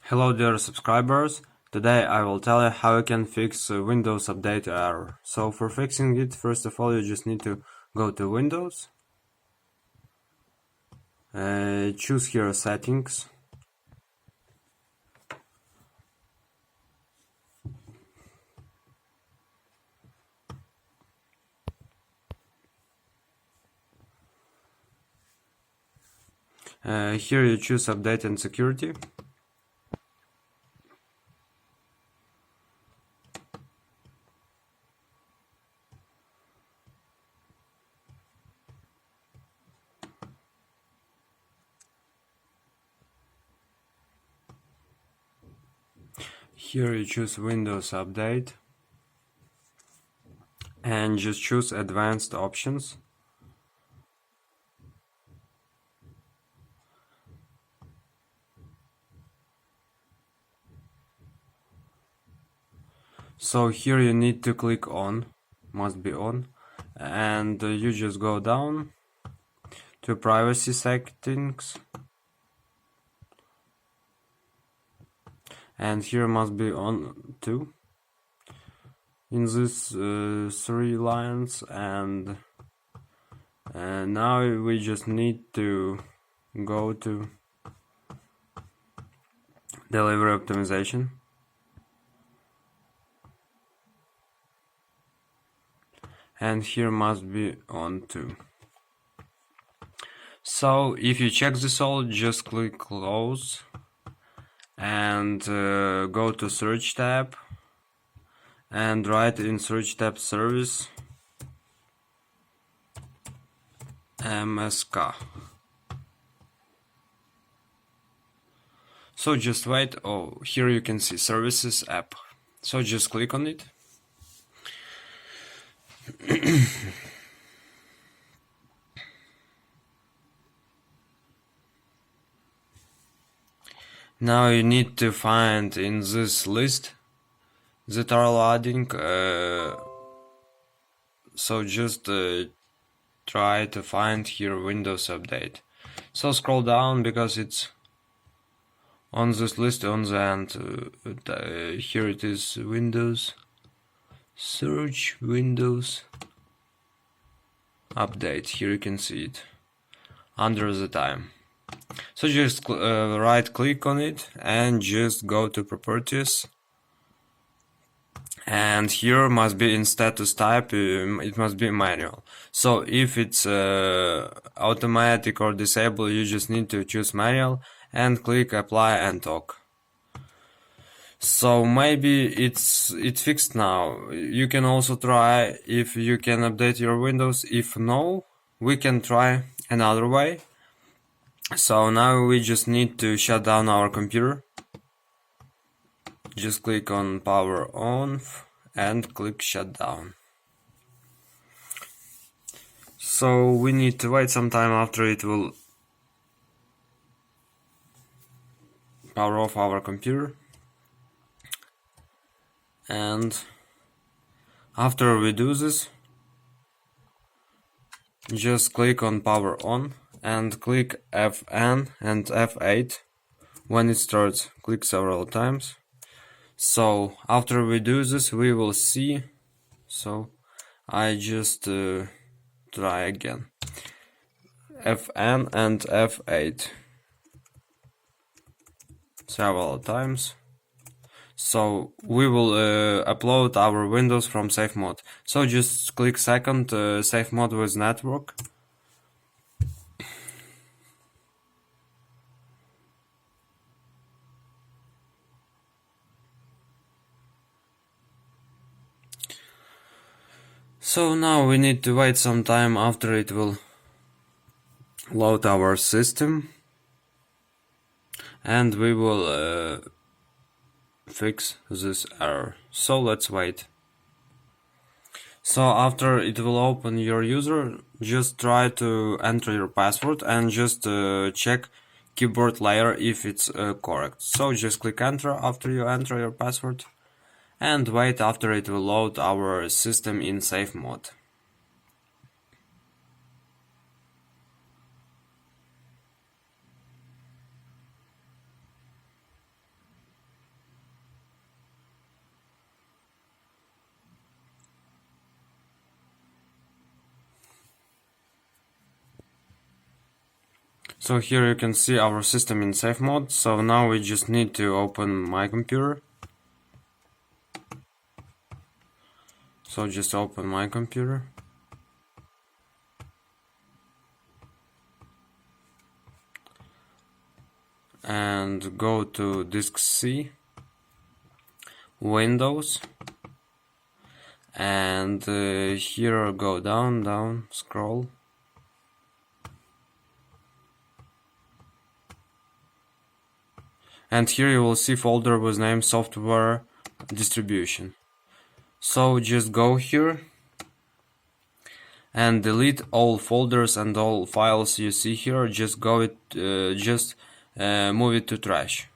Hello dear subscribers, today I will tell you how you can fix Windows Update error. So for fixing it, first of all you just need to go to Windows, choose here Settings, here you choose Update and Security. Here you choose Windows Update and just choose Advanced Options. So here you need to click on, must be on, and you just go down to Privacy Settings. And here must be on too in these three lines, and now we just need to go to delivery optimization, and here must be on too. So if you check this all, just click close and go to search tab and write in search tab service MSK. So just wait. Oh, here you can see services app. So just click on it. Now you need to find in this list that are loading, so just try to find here Windows Update. So scroll down because it's on this list on the end. Here it is, Windows, search Windows Update. Here you can see it under the time. So just right click on it and just go to properties, and here must be in status type, it must be manual. So if it's automatic or disabled, you just need to choose manual and click apply and talk. So maybe it's fixed now. You can also try if you can update your Windows. If no, we can try another way. So now we just need to shut down our computer. Just click on power on and click shut down. So we need to wait some time after it will power off our computer. And after we do this, just click on power on and click Fn and F8 when it starts. Click several times. So after we do this, we will see. So I just try again. Fn and F8 several times. So we will upload our Windows from safe mode. So just click second, safe mode with network. So now we need to wait some time after it will load our system, and we will fix this error. So let's wait. So after it will open your user, just try to enter your password and just check keyboard layer if it's correct. So just click enter after you enter your password and wait after it will load our system in safe mode. So here you can see our system in safe mode. So now we just need to open my computer. So just open my computer. And go to disk C, Windows, and here go down, scroll. And here you will see folder with name software distribution. So just go here and delete all folders and all files you see here. Just move it to trash.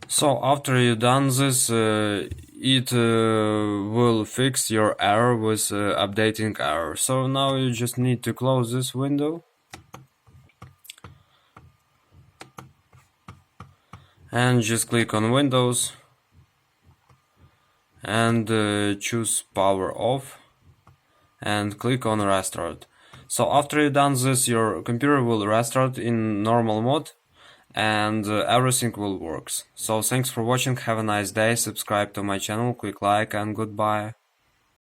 So after you done this, it will fix your error with updating error. So now you just need to close this window and just click on Windows and choose power off and click on restart. So after you done this, your computer will restart in normal mode and everything will work. So thanks for watching, have a nice day, subscribe to my channel, click like, and goodbye.